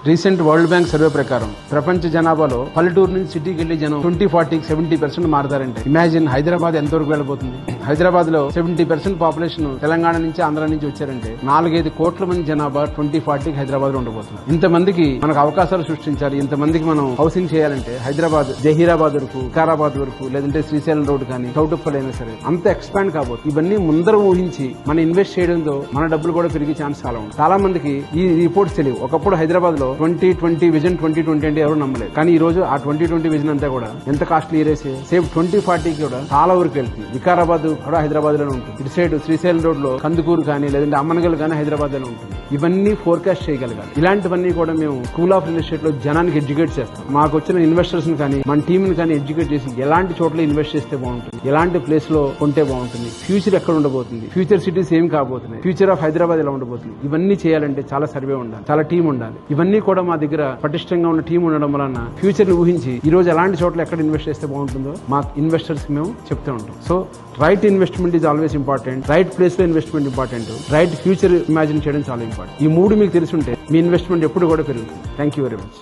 Recent world bank survey ప్రకారం ప్రపంచ జనాభాలో పల్లెటూరు నుంచి సిటీకి వెళ్లి జనం 2040 70% మారతారంటే ఇమాజిన్ హైదరాబాద్ ఎంతవరకు వెళ్ళబోతుంది. హైదరాబాద్ లో 70% పాపులేషన్ తెలంగాణ నుంచి ఆంధ్ర నుంచి వచ్చారంటే 4-5 కోట్ల మంది జనాభా 2040 హైదరాబాద్ లో ఉండబోతుంది. ఇంతమందికి మనకు అవకాశాలు సృష్టించాలి, ఇంతమందికి మనం హౌసింగ్ చేయాలంటే హైదరాబాద్ జహీరాబాద్ వరకు, వికారాబాద్ వరకు, లేదంటే శ్రీశైలం రోడ్ కానీ, చౌటుప్పల్ అయినా సరే అంత ఎక్స్పాండ్ కాబోతుంది. ఇవన్నీ ముందర ఊహించి మనం ఇన్వెస్ట్ చేయడంతో మన డబ్బులు కూడా పెరిగే ఛాన్స్ చాలా ఉంది. చాలా మందికి ఈ రిపోర్ట్స్ తెలియవు. ఒకప్పుడు హైదరాబాద్ లో 2020 విజన్ 2020 అంటే ఎవరు నమ్మలేదు. కానీ ఈ రోజు ఆ 2020 విజన్ అంతా కూడా ఎంత కాస్ట్లీ ఏరేసి సేమ్ 2040 కూడా చాలా వరకు వెళ్తుంది. వికారాబాద్ కూడా హైదరాబాద్ లోనే ఉంటుంది. ఇటు సైడ్ శ్రీశైలం రోడ్ లో కందుకూరు కానీ, లేదంటే అమ్మనగల్ కానీ హైదరాబాద్ లోనే ఉంటుంది. ఇవన్నీ ఫోర్కాస్ట్ చేయగలగాలి. ఇలాంటివన్నీ కూడా మేము స్కూల్ ఆఫ్ రియల్ ఎస్టేట్ లో జనానికి ఎడ్యుకేట్ చేస్తాం. మాకు వచ్చిన ఇన్వెస్టర్స్ కానీ, మన టీమ్ ని కానీ ఎడ్యుకేట్ చేసి ఎలాంటి చోట్ల ఇన్వెస్ట్ చేస్తే బాగుంటుంది, ఎలాంటి ప్లేస్ లో కొంటే బాగుంటుంది, ఫ్యూచర్ ఎక్కడ ఉండబోతుంది, ఫ్యూచర్ సిటీస్ ఏం కాబోతున్నాయి, ఫ్యూచర్ ఆఫ్ హైదరాబాద్ ఎలా ఉండబోతుంది, ఇవన్నీ చేయాలంటే చాలా సర్వే ఉండాలి, చాలా టీం ఉండాలి. ఇవన్నీ కూడా మా దగ్గర పటిష్టంగా ఉన్న టీం ఉండడం వలన ఫ్యూచర్ ని ఊహించి ఈ రోజు ఎలాంటి చోట్ల ఎక్కడ ఇన్వెస్ట్ చేస్తే బాగుంటుందో మా ఇన్వెస్టర్స్ మేము చెప్తూ ఉంటాం. So right investment is always important, right place లో investment important, right future imagine చేయడం చాలా ఇంపార్టెంట్. ఈ మూడు మీకు తెలిసి ఉంటే మీ ఇన్వెస్ట్మెంట్ ఎప్పుడు కూడా పెరుగుతుంది. Thank you very much.